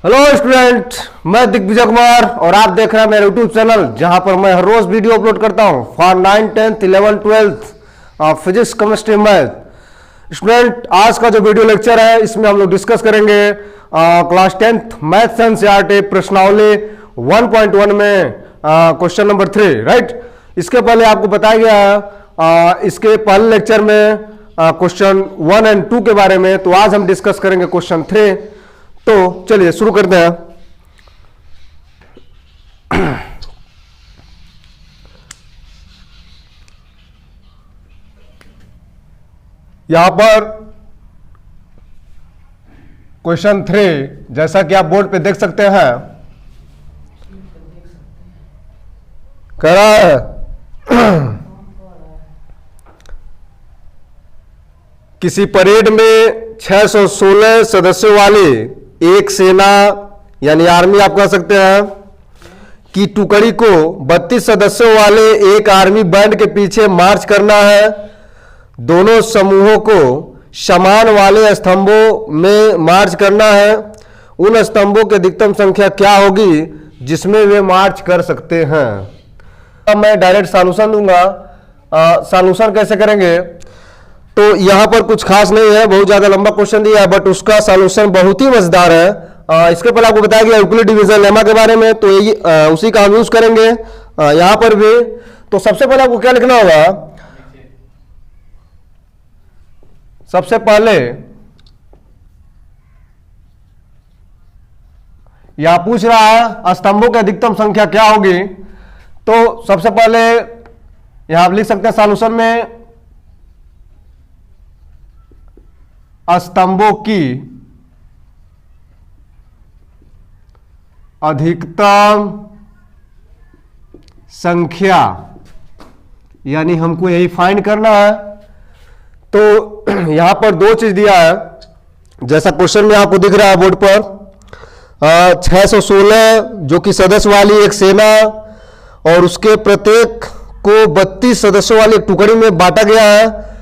Hello student, मैं दिग्विजय कुमार और आप देख रहे हैं मेरे यूट्यूब चैनल जहां पर मैं हर रोज वीडियो अपलोड करता हूं for 9th 10th 11th 12th physics chemistry math. Student, आज का जो वीडियो लेक्चर है इसमें हम लोग डिस्कस करेंगे क्लास 10th मैथ्स एनसीईआरटी प्रश्नावली 1.1 में क्वेश्चन नंबर 3, राइट। इसके पहले आपको बताया गया है इसके पहले लेक्चर में क्वेश्चन 1 और 2 के बारे में, तो आज हम डिस्कस करेंगे क्वेश्चन 3। तो चलिए शुरू करते हैं। यहां पर क्वेश्चन 3 जैसा कि आप बोर्ड पे देख सकते हैं कह रहा है किसी परेड में 616 सदस्यों वाली एक सेना यानी आर्मी आप कह सकते हैं कि टुकड़ी को 32 सदस्यों वाले एक आर्मी बैंड के पीछे मार्च करना है। दोनों समूहों को समान वाले स्तंभों में मार्च करना है। उन स्तंभों की अधिकतम संख्या क्या होगी जिसमें वे मार्च कर सकते हैं। अब मैं डायरेक्ट सॉल्यूशन दूंगा। सॉल्यूशन कैसे करेंगे, तो यहां पर कुछ खास नहीं है, बहुत ज्यादा लंबा क्वेश्चन दिया है बट उसका सॉल्यूशन बहुत ही मजेदार है। इसके पहले आपको बताया गया यूक्लिड डिवीजन लेमा के बारे में, तो यही उसी का हम यूज करेंगे यहां पर भी। तो सबसे पहले आपको क्या लिखना होगा, सबसे पहले यहां पूछ रहा है स्तंभों की अधिकतम संख्या क्या होगी। तो सबसे पहले यहां आप लिख सकते हैं सॉल्यूशन में स्तंभों की अधिकतम संख्या, यानी हमको यही फाइंड करना है। तो यहां पर दो चीज दिया है जैसा क्वेश्चन में आपको दिख रहा है बोर्ड पर। 616 जो कि सदस्य वाली एक सेना और उसके प्रत्येक को 32 सदस्यों वाली एक टुकड़ी में बांटा गया है।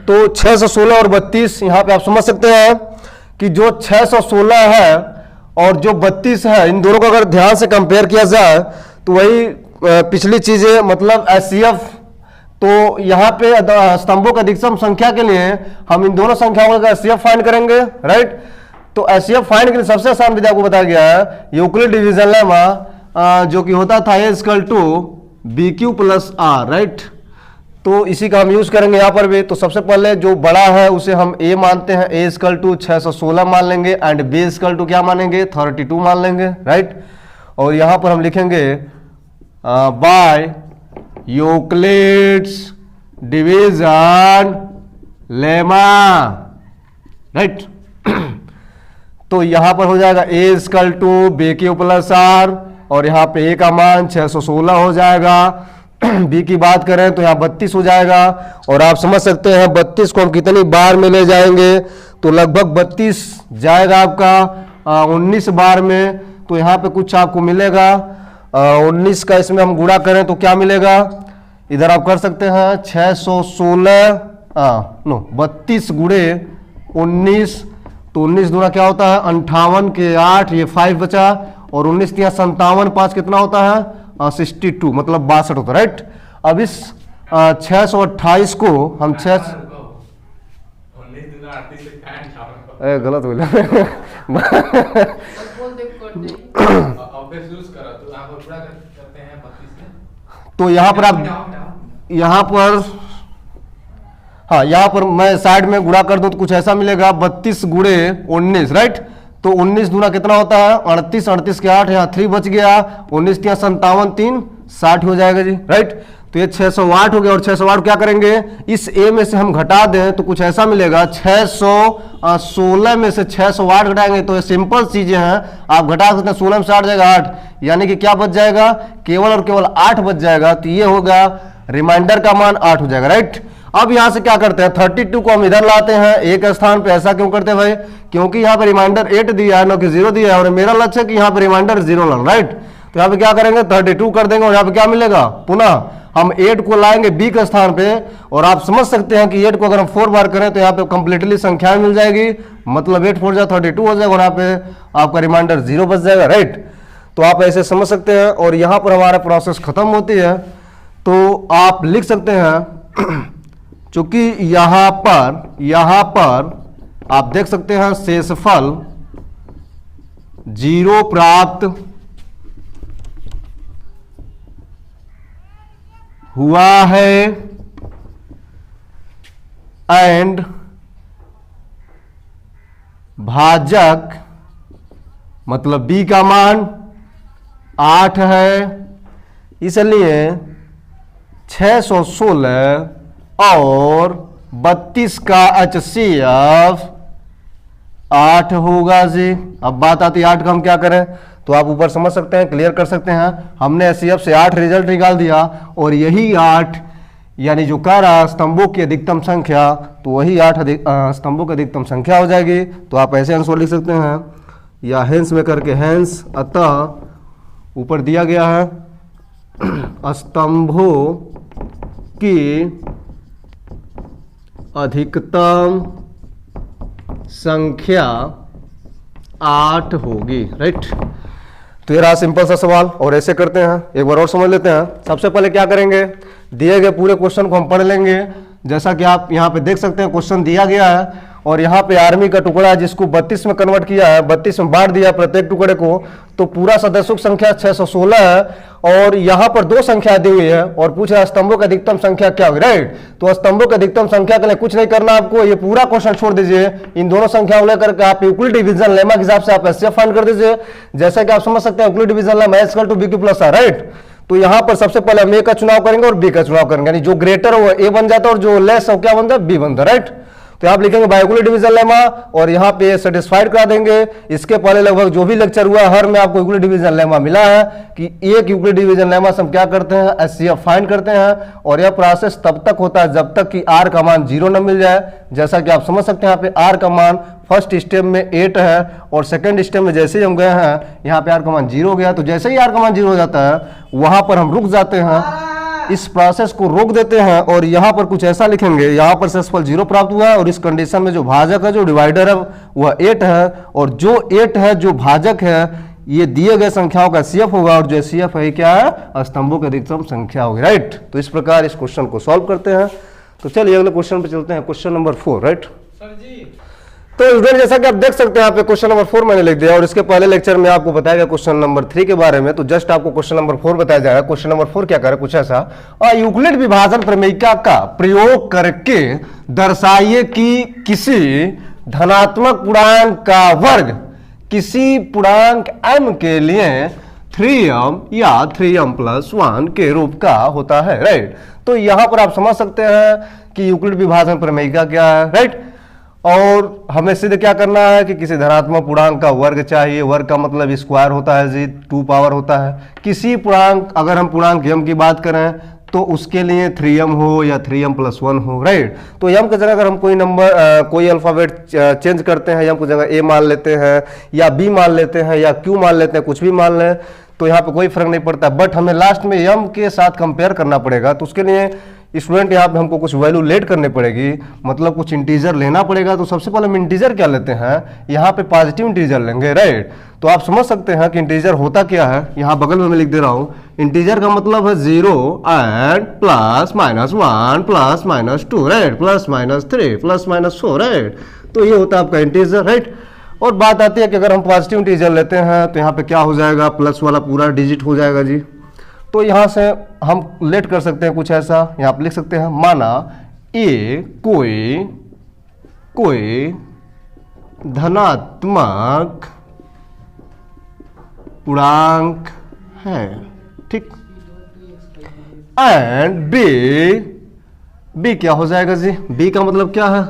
तो 616 और 32 यहां पे आप समझ सकते हैं कि जो 616 है और जो 32 है इन दोनों को अगर ध्यान से कंपेयर किया जाए तो वही पिछली चीजें मतलब एचसीएफ। तो यहां पे स्तंभों की अधिकतम संख्या के लिए हम इन दोनों संख्याओं का एचसीएफ फाइंड करेंगे, राइट। तो एचसीएफ फाइंड के लिए सबसे आसान विधि आपको बताया गया है यूक्लिड डिवीजन लेमा, जो कि होता था A=BQ + R, राइट। तो इसी का हम यूज करेंगे यहां पर भी। तो सबसे पहले जो बड़ा है उसे हम A मानते हैं, A=616 मान लेंगे एंड B क्या मानेंगे 32 मान लेंगे, राइट। और यहां पर हम लिखेंगे by Euclid's division lemma, right. तो यहां पर हो जाएगा A=BQ + R और यहां पे A का मान 616 हो जाएगा। बी की बात करें तो यहाँ 32 हो जाएगा। और आप समझ सकते हैं 32 को हम कितनी बार में ले जाएंगे, तो लगभग 32 जाएगा आपका 19 बार में। तो यहाँ पे कुछ आपको मिलेगा 19 का इसमें हम गुणा करें तो क्या मिलेगा, इधर आप कर सकते हैं 616 32 गुणे 19, तो 19 दूना क्या होता है 58 के 8, ये 5 बचा और 19 यहाँ 57, 5 कितना होता है 62 मतलब 62 होता है, राइट। अब इस 628 को हम गलत बोला तो यहाँ पर आप यहाँ पर मैं साइड में गुणा कर दूं तो कुछ ऐसा मिलेगा 32 गुणे 19, राइट। तो 19 दूना कितना होता है 38, 38 के 8, यहाँ 3 बच गया, 19 यहाँ 57, 3 60 हो जाएगा जी, राइट। तो ये 608 हो गया और 608 क्या करेंगे इस A में से हम घटा दें तो कुछ ऐसा मिलेगा 616 में से 608 घटाएंगे तो ये सिंपल चीजें हैं, आप घटा सकते हैं। 16 में से 8 जाएगा 8, यानी कि क्या बच जाएगा केवल और केवल 8 बच जाएगा। तो ये होगा रिमाइंडर का मान 8 हो जाएगा, राइट। अब यहां से क्या करते हैं 32 को हम इधर लाते हैं एक स्थान पे। ऐसा क्यों करते हैं भाई, क्योंकि यहाँ पे रिमाइंडर 8 दिया है ना कि 0 दिया है और मेरा लक्ष्य है कि यहाँ पे रिमाइंडर 0 लाना, राइट। तो यहाँ पे क्या करेंगे 32 कर देंगे और यहाँ पे क्या मिलेगा पुनः हम 8 को लाएंगे b के स्थान पे, और आप समझ सकते हैं कि 8 को अगर हम 4 बार करें तो यहाँ पे कंप्लीटली संख्याएं मिल जाएगी, मतलब 8 4 32 हो जाएगा, और यहाँ पे आपका रिमाइंडर 0 बच जाएगा, राइट। तो आप ऐसे समझ सकते हैं, और यहाँ पर हमारा प्रोसेस खत्म होती है। तो आप लिख सकते हैं चूंकि यहाँ पर आप देख सकते हैं शेषफल 0 प्राप्त हुआ है एंड भाजक मतलब b का मान 8 है, इसलिए 616 और 32 का HCF 8 होगा जी। अब बात आती है 8 का हम क्या करें, तो आप ऊपर समझ सकते हैं, क्लियर कर सकते हैं। हमने HCF से 8 रिजल्ट निकाल दिया, और यही 8 यानी जो कह रहा स्तंभों की अधिकतम संख्या, तो वही 8 स्तंभों की अधिकतम संख्या हो जाएगी। तो आप ऐसे आंसर लिख सकते हैं, या हेंस में करके हेंस, अतः ऊपर दिया गया है स्तंभों की अधिकतम संख्या 8 होगी, राइट। तो ये रहा सिंपल सा सवाल, और ऐसे करते हैं, एक बार और समझ लेते हैं। सबसे पहले क्या करेंगे, दिए गए पूरे क्वेश्चन को हम पढ़ लेंगे। जैसा कि आप यहाँ पे देख सकते हैं क्वेश्चन दिया गया है, और यहाँ पे आर्मी का टुकड़ा है जिसको 32 में कन्वर्ट किया है, 32 में बांट दिया प्रत्येक टुकड़े को, तो पूरा सदस्यों की संख्या 616 है, और यहाँ पर 2 संख्या दी हुई है, और पूछ रहा है स्तंभों की अधिकतम संख्या क्या होगी, राइट। तो स्तंभों की अधिकतम संख्या के लिए कुछ नहीं करना आपको, ये पूरा क्वेश्चन छोड़ दीजिए, इन दोनों संख्याओं लेकर के आप यूक्लिड डिवीजन लेमा के हिसाब से आप HCF फाइंड कर दीजिए। जैसा कि आप समझ सकते हैं Euclid division lemma equal to BQ plus R, right. तो यहाँ पर सबसे पहले हम A का चुनाव करेंगे और B का चुनाव करेंगे, यानी जो ग्रेटर है वो A बन जाता है, और जो लेस है वो क्या बनता है, B बनता है, राइट। तो आप लिखेंगे बायोकुलर डिवीजन लेमा, और यहाँ पे सेटिस्फाइड करा देंगे। इसके पहले लगभग जो भी लेक्चर हुआ है, हर में आपको यूक्लिड डिवीजन लेमा मिला है कि एक यूक्लिड डिवीजन लेमा से हम क्या करते हैं, HCF फाइंड करते हैं। और यह प्रोसेस तब तक होता है जब तक कि R का मान 0 न मिल जाए। जैसा कि आप समझ सकते हैं यहाँ पे R का मान फर्स्ट स्टेप में 8 है, और सेकंड स्टेप में जैसे ही हम गए हैं यहाँ पे R का मान 0 हो गया। तो जैसे ही R का मान 0 हो जाता है वहां पर हम रुक जाते हैं, इस प्रोसेस को रोक देते हैं, और यहाँ पर कुछ ऐसा लिखेंगे, यहाँ पर शेषफल 0 प्राप्त हुआ है, और इस कंडीशन में जो भाजक है, जो डिवाइडर है वह 8 है, और जो 8 है जो भाजक है ये दिए गए संख्याओं का HCF होगा, और जो HCF है क्या है, स्तंभों की अधिकतम संख्या होगी, राइट। तो इस प्रकार इस क्वेश्चन को सॉल्व करते हैं। तो चलिए अगले क्वेश्चन पे चलते हैं, क्वेश्चन नंबर 4, राइट सर जी। तो स्टूडेंट जैसा कि आप देख सकते हैं यहाँ पे क्वेश्चन नंबर 4 मैंने लिख दिया, और इसके पहले लेक्चर में आपको बताया गया क्वेश्चन नंबर 3 के बारे में। तो जस्ट आपको क्वेश्चन नंबर 4 बताया जाएगा। क्वेश्चन नंबर 4 क्या करे, कुछ ऐसा, यूक्लिड विभाजन प्रमेयिका का प्रयोग करके दर्शाइए कि किसी धनात्मक पूर्णांक का वर्ग किसी पूर्णांक m के लिए 3m या 3m + 1 के रूप का होता है, राइट। तो यहां पर आप समझ सकते हैं कि यूक्लिड विभाजन प्रमेयिका क्या है, राइट। और हमें सिद्ध क्या करना है कि किसी धनात्मक पूर्णांक का वर्ग चाहिए। वर्ग का मतलब स्क्वायर होता है जी, 2 पावर होता है। किसी पूर्णांक, अगर हम पूर्णांक m की बात करें तो उसके लिए 3m हो या 3m + 1 हो, राइट। तो m की जगह अगर हम कोई नंबर कोई अल्फाबेट चेंज करते हैं, m की जगह a मान लेते हैं या b मान लेते हैं या q मान लेते हैं, कुछ भी मान लें, तो यहाँ पे कोई फर्क नहीं पड़ता। बट हमें लास्ट में m के साथ कंपेयर करना पड़ेगा, तो उसके लिए स्टूडेंट यहाँ पे हमको कुछ वैल्यू लेट करनी पड़ेगी, मतलब कुछ इंटीजर लेना पड़ेगा। तो सबसे पहले हम इंटीजर क्या लेते हैं, यहाँ पे पॉजिटिव इंटीजर लेंगे, राइट। तो आप समझ सकते हैं कि इंटीजर होता क्या है, यहाँ बगल में मैं लिख दे रहा हूँ। इंटीजर का मतलब है 0 एंड +-1 +-2, राइट, +-3 +-4, राइट। तो ये होता है आपका इंटीजर, राइट। और बात आती है कि अगर हम पॉजिटिव इंटीजर लेते हैं तो यहाँ पे क्या हो जाएगा, प्लस वाला पूरा डिजिट हो जाएगा जी। तो यहाँ से हम लेट कर सकते हैं कुछ ऐसा, यहाँ पे लिख सकते हैं, माना ए कोई धनात्मक पूर्णांक है, ठीक। एंड बी क्या हो जाएगा जी, बी का मतलब क्या है,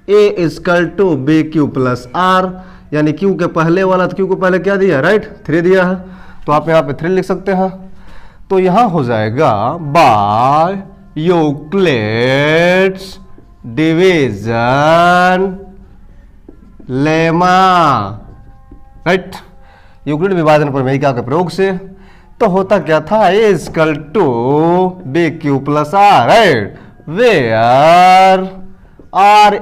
a = BQ + R, यानी Q के पहले वाला, तो Q को पहले क्या दिया, राइट, 3 दिया है। तो आप यहाँ पे 3 लिख सकते हैं। तो यहां हो जाएगा by Euclid's division lemma, right. Euclid विभाजन प्रमेयिका के प्रयोग से तो होता क्या था, A equal to B Q plus R, right, where R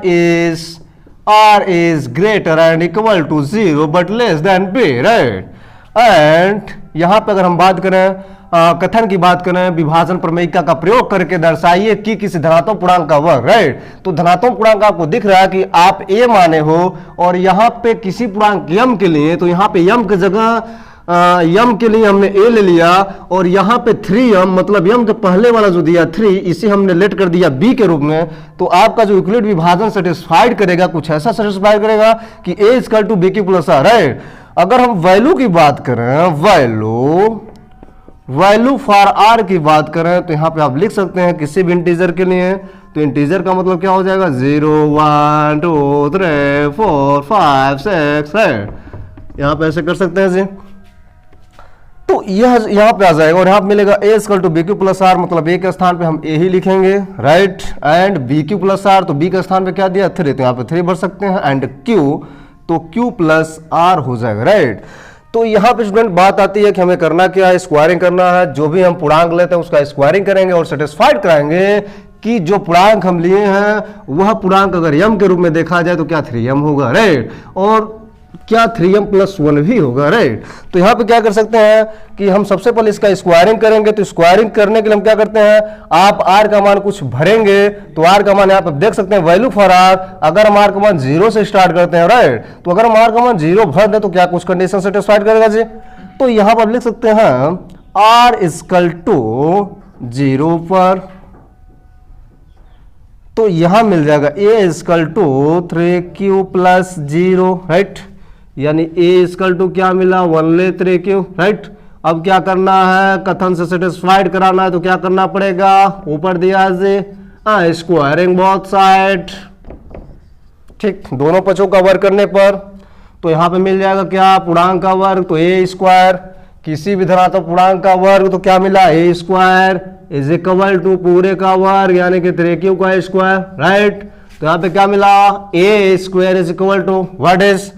is greater and equal to 0 but less than B, right. And यहां पे अगर हम बात करें कथन की बात करें, विभाजन प्रमेयिका का प्रयोग करके दर्शाइए कि किसी धनात्मक पूर्णांक का वर्ग, राइट। तो धनात्मक पूर्णांक आपको दिख रहा है कि आप ए माने हो और यहां पे किसी पूर्णांक यम के लिए, तो यहां पे यम की जगह यम के लिए हमने ए ले लिया और यहां पे 3m मतलब यम के पहले वाला जो दिया 3, इसे हमने लेट कर दिया बी के रूप में। तो आपका जो यूक्लिड विभाजन सेटिस्फाइड करेगा, कुछ ऐसा सेटिस्फाइड करेगा कि A equal to B Q plus R, right. अगर हम वैल्यू की बात करें, वैल्यू फॉर आर की बात करें, तो यहां पे आप लिख सकते हैं किसी भी इंटीजर के लिए, तो इंटीजर का मतलब क्या हो जाएगा, 0 1 2 3 4 5 6, राइट। यहां पे ऐसे कर सकते हैं जी। तो यह यहां पे आ जाएगा और यहां पे मिलेगा A equal to B Q plus R, मतलब ए के स्थान पे हम ए ही लिखेंगे, right. And B Q plus R, तो बी के स्थान पे क्या दिया 3, तो यहां पे 3 भर सकते हैं। एंड क्यू, तो क्यू प्लस आर हो जाएगा, राइट। तो यहां पे स्टूडेंट बात आती है कि हमें करना क्या है, स्क्वायरिंग करना है। जो भी हम पूर्णांक लेते हैं उसका स्क्वायरिंग करेंगे और सेटिस्फाइड कराएंगे कि जो पूर्णांक हम लिए हैं वह पूर्णांक अगर यम के रूप में देखा जाए तो क्या 3m होगा, राइट, और क्या 3m प्लस 1 भी होगा, राइट। तो यहाँ पे क्या कर सकते हैं कि हम सबसे पहले इसका स्क्वायरिंग करेंगे। तो स्क्वायरिंग करने के लिए हम क्या करते हैं, आप r का मान कुछ भरेंगे, तो r का मान यहाँ पे देख सकते हैं वैल्यू फॉर r, अगर हम r का मान 0 से स्टार्ट करते हैं, राइट, तो अगर हम r का मान 0 भर दें तो क्या कुछ कंडीशन सेटिस्फाइड करेगा जी। तो यहाँ पर लिख सकते हैं r इक्वल टू 0 पर, तो यहां मिल जाएगा a equal to 3q plus 0, right, यानी a इक्वल टू क्या मिला 1 ले 3q, राइट। अब क्या करना है, कथन से सेटिस्फाइड कराना है, तो क्या करना पड़ेगा, ऊपर दिया है स्क्वायरिंग बोथ साइड, ठीक, दोनों पक्षों का वर्ग करने पर तो यहां पे मिल जाएगा क्या, पूर्णांक का वर्ग, तो a स्क्वायर, किसी भी धनात्मक पूर्णांक का वर्ग, तो क्या मिला a square is equal to पूरे का वर्ग यानी कि 3q का स्क्वायर, राइट। तो यहाँ पे क्या मिला, a square is equal to what is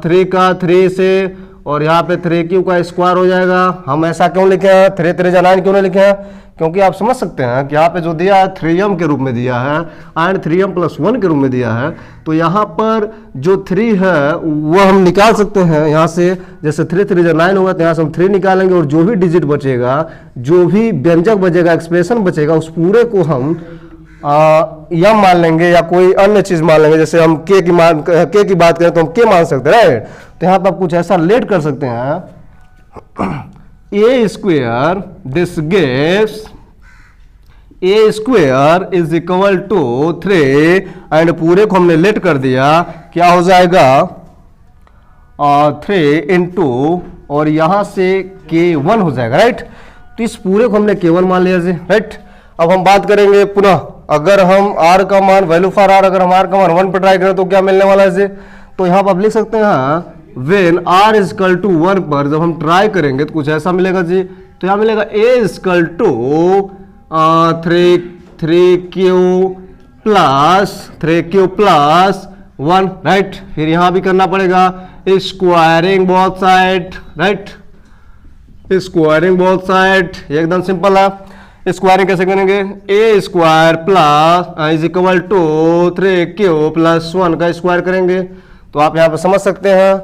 3 का 3 से और यहाँ पे 3q का स्क्वायर हो जाएगा। हम ऐसा क्यों लिखे हैं, 3 3 9 क्यों नहीं लिखे हैं, क्योंकि आप समझ सकते हैं कि यहाँ पे जो दिया है 3m के रूप में दिया है एंड 3m प्लस 1 के रूप में दिया है। तो यहाँ पर जो 3 है वो हम निकाल सकते हैं यहाँ से, जैसे 3 3 9 होगा तो यहाँ से हम 3 निकालेंगे और जो भी डिजिट बचेगा, जो भी व्यंजक बचेगा, एक्सप्रेशन बचेगा, उस पूरे को हम यम मान लेंगे या कोई अन्य चीज मान लेंगे। जैसे हम के की बात करें तो हम के मान सकते हैं, राइट। तो यहाँ पर आप कुछ ऐसा लेट कर सकते हैं, A square this gives A square is equal to 3 and पूरे को हमने लेट कर दिया, क्या हो जाएगा 3 इंटू और यहां से k1 हो जाएगा, राइट। तो इस पूरे को हमने k1 मान लिया जी, राइट। अब हम बात करेंगे पुनः, अगर हम r का मान वैल्यू फॉर r, अगर हम r का मान 1 पर ट्राई करें तो क्या मिलने वाला है जी। तो यहाँ पर आप लिख सकते हैं वेन r इक्वल टू 1 पर जब हम ट्राई करेंगे तो कुछ ऐसा मिलेगा जी। तो यहाँ मिलेगा a equal to 3q plus 1, right. फिर यहाँ भी करना पड़ेगा squaring both side, right, squaring both side, एकदम सिंपल है। स्क्वायरिंग कैसे करेंगे, A square plus is equal to 3q plus 1 का स्क्वायर करेंगे। तो आप यहाँ पे समझ सकते हैं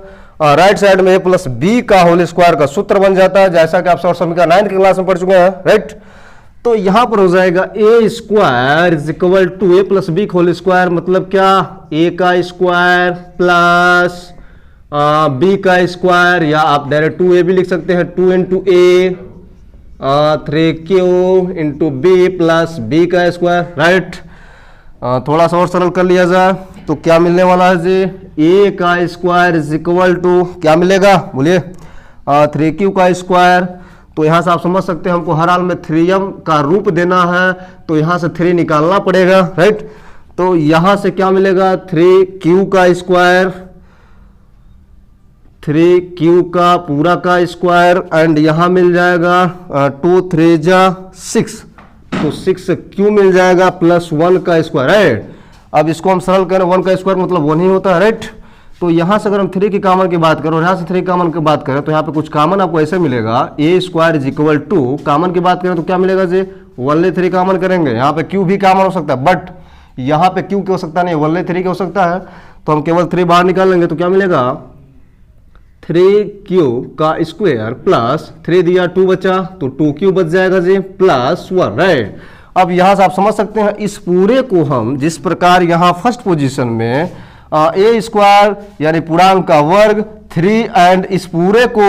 राइट साइड में a प्लस बी का होल स्क्वायर का सूत्र बन जाता है, जैसा कि आप सौर समीकरण 9 की क्लास में पढ़ चुके हैं, राइट। तो यहां पर हो जाएगा A square is equal to A plus B whole square, मतलब क्या ए का स्क्वायर प्लस बी का स्क्वायर, या आप डायरेक्ट 2a भी लिख सकते हैं, 2 into A 3q into B plus B का स्क्वायर, राइट। थोड़ा सा और सरल कर लिया जाए तो क्या मिलने वाला है जी, ए का स्क्वायर इज इक्वल टू क्या मिलेगा बोलिए 3q का स्क्वायर। तो यहां से आप समझ सकते हैं हमको हर हाल में 3m का रूप देना है, तो यहां से 3 निकालना पड़ेगा, राइट। तो यहां से क्या मिलेगा 3q का स्क्वायर, 3q का पूरा का स्क्वायर एंड यहां मिल जाएगा 2 3 जा 6, तो 6q मिल जाएगा प्लस 1 का स्क्वायर, राइट। अब इसको हम सरल करें, 1 का स्क्वायर मतलब 1 ही होता है, राइट। तो यहाँ से अगर हम 3 की कॉमन की बात करें और यहाँ से 3 कॉमन की बात करें तो यहाँ पे कुछ कॉमन आपको ऐसे मिलेगा, A square is equal to, common की बात करें तो क्या मिलेगा जी, ओनली 3 कॉमन करेंगे, यहाँ पे क्यू भी कॉमन हो सकता है, बट यहाँ पे क्यू हो सकता नहीं, ओनली 3 हो सकता है, तो हम केवल 3 बाहर निकाल लेंगे तो क्या मिलेगा, 3q का स्क्वायर प्लस 3 दिया 2 बचा तो 2q बच जाएगा जी प्लस 1, राइट। अब यहां से आप समझ सकते हैं इस पूरे को हम जिस प्रकार यहां फर्स्ट पोजीशन में ए स्क्वायर यानी पूर्णांक का वर्ग 3 एंड इस पूरे को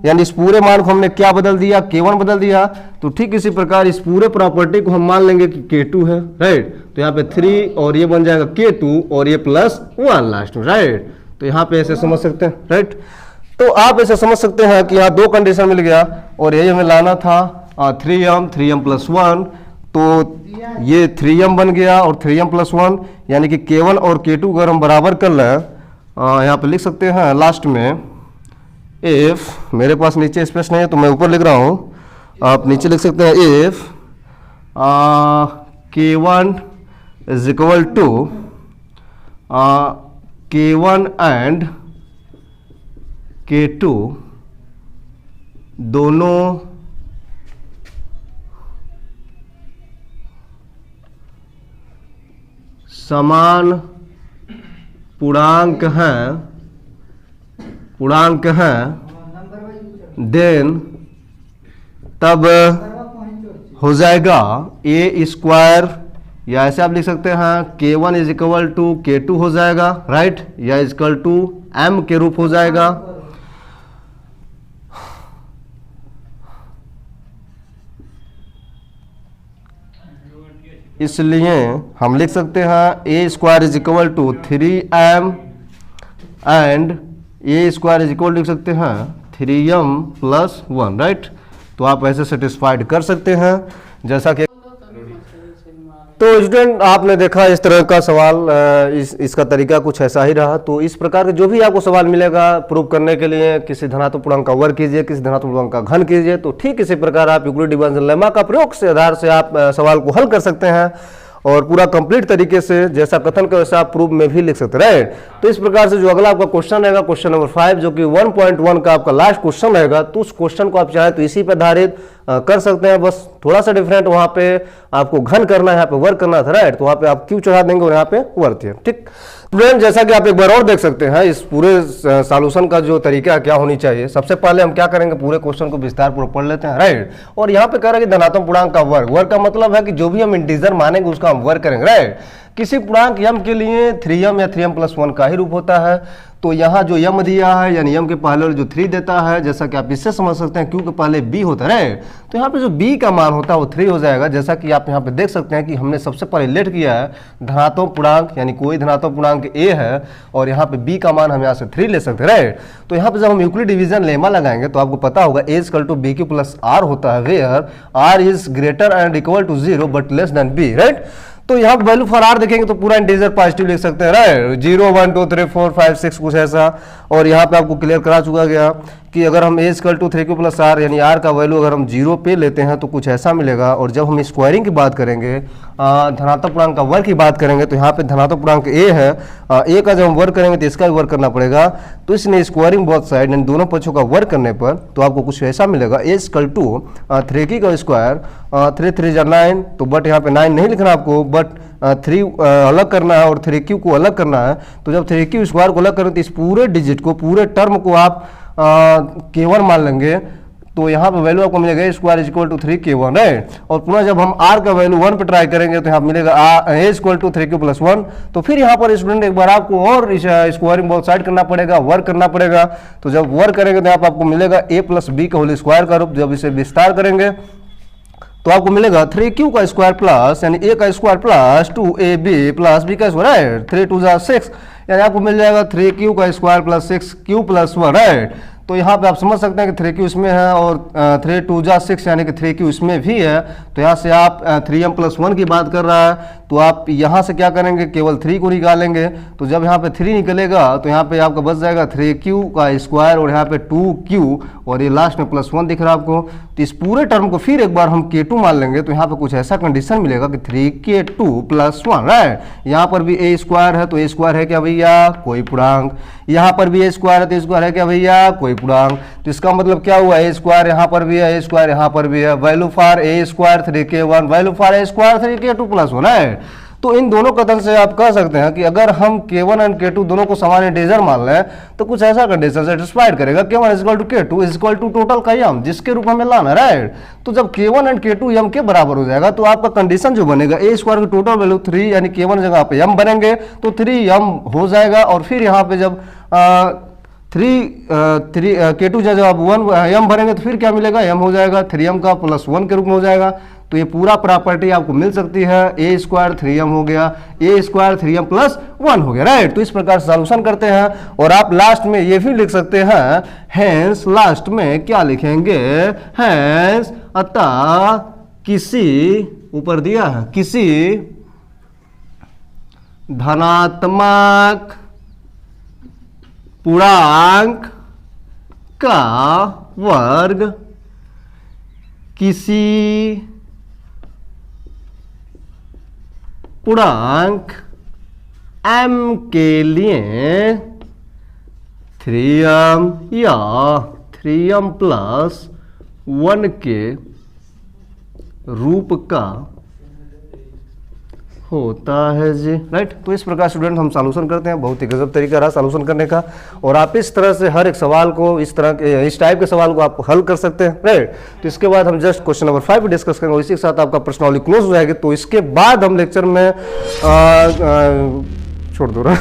यानी इस पूरे मान को हमने क्या बदल दिया, k1 बदल दिया, तो ठीक इसी प्रकार इस पूरे प्रॉपर्टी को हम मान लेंगे कि k2 है, राइट। तो यहाँ पे 3 और ये बन जाएगा k2 और ये प्लस 1 लास्ट में, राइट। तो यहाँ पे ऐसे समझ सकते हैं, राइट। तो आप ऐसे समझ सकते हैं कि यहाँ 2 कंडीशन मिल गया और यही हमें लाना था 3m प्लस 1, तो ये 3m बन गया और 3m प्लस 1 यानी कि k1 और k2 अगर हम बराबर कर लें, यहाँ पे लिख सकते हैं लास्ट में इफ, मेरे पास नीचे स्पेस नहीं है तो मैं ऊपर लिख रहा हूँ, आप नीचे लिख सकते हैं if k1 is equal to k1 and k2 दोनों समान पूर्णांक हैं, देन तब हो जाएगा ए स्क्वायर, या ऐसे आप लिख सकते हैं k1 is equal to k2 हो जाएगा, राइट, या इज इक्वल टू m के रूप हो जाएगा। इसलिए हम लिख सकते हैं A square is equal to 3m and A square is equal लिख सकते हैं 3m प्लस 1, राइट। तो आप ऐसे सेटिस्फाइड कर सकते हैं जैसा कि, तो स्टूडेंट आपने देखा इस तरह का सवाल, इसका तरीका कुछ ऐसा ही रहा। तो इस प्रकार के जो भी आपको सवाल मिलेगा प्रूव करने के लिए, किसी धनात्मक पूर्णांक का वर्ग कीजिए, किसी धनात्मक पूर्णांक का घन कीजिए, तो ठीक इसी प्रकार आप यूक्लिड डिवीजन लेमा का प्रयोग से आधार से आप सवाल को हल कर सकते हैं और पूरा कंप्लीट तरीके से जैसा कथन का वैसा आप प्रूफ में भी लिख सकते हैं, राइट। तो इस प्रकार से जो अगला आपका क्वेश्चन रहेगा, क्वेश्चन नंबर 5, जो कि 1.1 का आपका लास्ट क्वेश्चन रहेगा, तो उस क्वेश्चन को आप चाहे तो इसी पे आधारित कर सकते हैं, बस थोड़ा सा डिफरेंट, वहां पे आपको घन करना है, यहाँ पे वर्क करना था, राइट। तो वहां पे आप क्यू चढ़ा देंगे और यहाँ पे वर्क है, ठीक। स्टूडेंट जैसा कि आप एक बार और देख सकते हैं इस पूरे सॉल्यूशन का जो तरीका क्या होनी चाहिए, सबसे पहले हम क्या करेंगे, पूरे क्वेश्चन को विस्तार पूर्वक पढ़ लेते हैं, राइट। और यहाँ पे कह रहे हैं कि धनात्मक पूर्णांक का वर्ग, वर्ग का मतलब है कि जो भी हम इंटीजर मानेंगे उसका हम वर्ग करेंगे, राइट। किसी पूर्णांक m के लिए 3m या 3m प्लस 1 का ही रूप होता है। तो यहाँ जो m दिया है यानी m के पहले जो 3 देता है, जैसा कि आप इससे समझ सकते हैं q के पहले b होता है, राइट। तो यहाँ पे जो b का मान होता है वो 3 हो जाएगा, जैसा कि आप यहाँ पे देख सकते हैं कि हमने सबसे पहले लेट किया है धनात्मक पूर्णांक, यानी कोई धनात्मक पूर्णांक a है और यहाँ पे b का मान हम यहाँ से 3 ले सकते हैं, राइट। तो यहाँ पे जब हम यूक्लिड डिवीजन लेमा लगाएंगे तो आपको पता होगा a equal to bq plus r होता है, where r is greater and equal to 0 but less than b, right. तो यहाँ वैल्यू फॉर आर देखेंगे तो पूरा इंटीजर पॉजिटिव लिख सकते हैं, राइट, 0 1 2 3 4 5 6 कुछ ऐसा। और यहाँ पे आपको क्लियर करा चुका गया कि अगर हम A equal to 3q plus R यानी आर का वैल्यू अगर हम 0 पे लेते हैं तो कुछ ऐसा मिलेगा। और जब हम स्क्वायरिंग की बात करेंगे, धनात्मक पूर्णांक का वर्ग की बात करेंगे, तो यहाँ पे धनात्मक पूर्णांक ए है, ए का जब हम वर्ग करेंगे तो इसका भी वर्ग करना पड़ेगा। तो इसने स्क्वायरिंग बोथ साइड यानी दोनों पक्षों का वर्ग करने पर तो आपको कुछ ऐसा मिलेगा, ए इक्वल टू 3q का स्क्वायर, 3 3 जा 9, तो बट यहाँ पे 9 नहीं लिखना आपको, बट 3 अलग करना है और 3q को अलग करना है। तो जब 3q स्क्वायर को अलग करें तो इस पूरे डिजिट को, पूरे टर्म को आप k1 मान लेंगे, तो यहाँ पे वैल्यू आपको मिलेगा square is equal to 3k1, right. और पुनः जब हम r का वैल्यू 1 पे ट्राई करेंगे तो यहाँ मिलेगा a equal to 3q plus 1। तो फिर यहाँ पर स्टूडेंट एक बार आपको और स्क्वायरिंग बोथ साइड करना पड़ेगा, वर्क करना पड़ेगा। तो जब वर्क करेंगे तो यहाँ पर आपको मिलेगा a प्लस b का होल स्क्वायर का रूप। जब इसे विस्तार करेंगे तो आपको मिलेगा 3q का स्क्वायर प्लस यानी a का square plus 2ab plus b का स्क्वायर, राइट, 3 2 जा 6, यानी आपको मिल जाएगा 3q का square plus 6q plus 1, right. तो यहाँ पे आप समझ सकते हैं कि 3q इसमें है और 3 2 जा 6 यानी कि 3q इसमें भी है। तो यहाँ से आप 3m प्लस 1 की बात कर रहा है तो आप यहाँ से क्या करेंगे, केवल 3 को निकालेंगे। तो जब यहाँ पे 3 निकलेगा तो यहाँ पे आपका बच जाएगा 3q का स्क्वायर और यहाँ पे 2q और ये लास्ट में +1 दिख रहा है आपको। तो इस पूरे टर्म को फिर एक बार हम k2 मान लेंगे तो यहाँ पे कुछ ऐसा कंडीशन मिलेगा कि 3k2 + 1, राइट। यहाँ पर भी a स्क्वायर है, तो a स्क्वायर है क्या भैया, कोई पूर्णांक। यहाँ पर भी a स्क्वायर है, तो a स्क्वायर है क्या भैया, कोई पूर्णांक। तो इसका मतलब क्या हुआ, a स्क्वायर यहाँ पर भी है, a स्क्वायर यहाँ पर भी है। Value for a square 3k1, value for a square 3k2 + 1 है। तो इन दोनों कथन से आप कह सकते हैं कि अगर हम k1 एंड k2 दोनों को समान इंटीजर मान लें तो कुछ ऐसा कंडीशन सेटिस्फाइड करेगा, k1 = k2 = टोटल का यम, जिसके रूप में लाना, राइट। तो जब k1 एंड k2 यम के बराबर हो जाएगा तो आपका कंडीशन जो बनेगा a स्क्वायर की टोटल वैल्यू 3 यानी k1 जगह पे यम बनेंगे तो 3m हो जाएगा। और फिर यहाँ पे जब k2 जब 1 m भरेंगे तो फिर क्या मिलेगा, m हो जाएगा 3m का +1 के रूप में हो जाएगा। तो ये पूरा प्रॉपर्टी आपको मिल सकती है, a स्क्वायर 3m हो गया, a स्क्वायर 3m + 1 हो गया, राइट। तो इस प्रकार सॉल्यूशन करते हैं और आप लास्ट में ये भी लिख सकते हैं, हैंस लास्ट में क्या लिखेंगे, हैंस अतः किसी, ऊपर दिया है, किसी धनात्मक पूर्णांक का वर्ग किसी पूर्णांक m के लिए 3m या 3m + 1 के रूप का होता है जी, राइट। तो इस प्रकार स्टूडेंट हम सॉल्यूशन करते हैं, बहुत ही गजब तरीका रहा सॉल्यूशन करने का। और आप इस तरह से हर एक सवाल को, इस तरह के इस टाइप के सवाल को आप हल कर सकते हैं, राइट। तो इसके बाद हम जस्ट क्वेश्चन नंबर 5 डिस्कस करेंगे, इसी के साथ आपका प्रश्नावली क्लोज हो जाएगी। तो इसके बाद हम लेक्चर में छोड़ दो रहा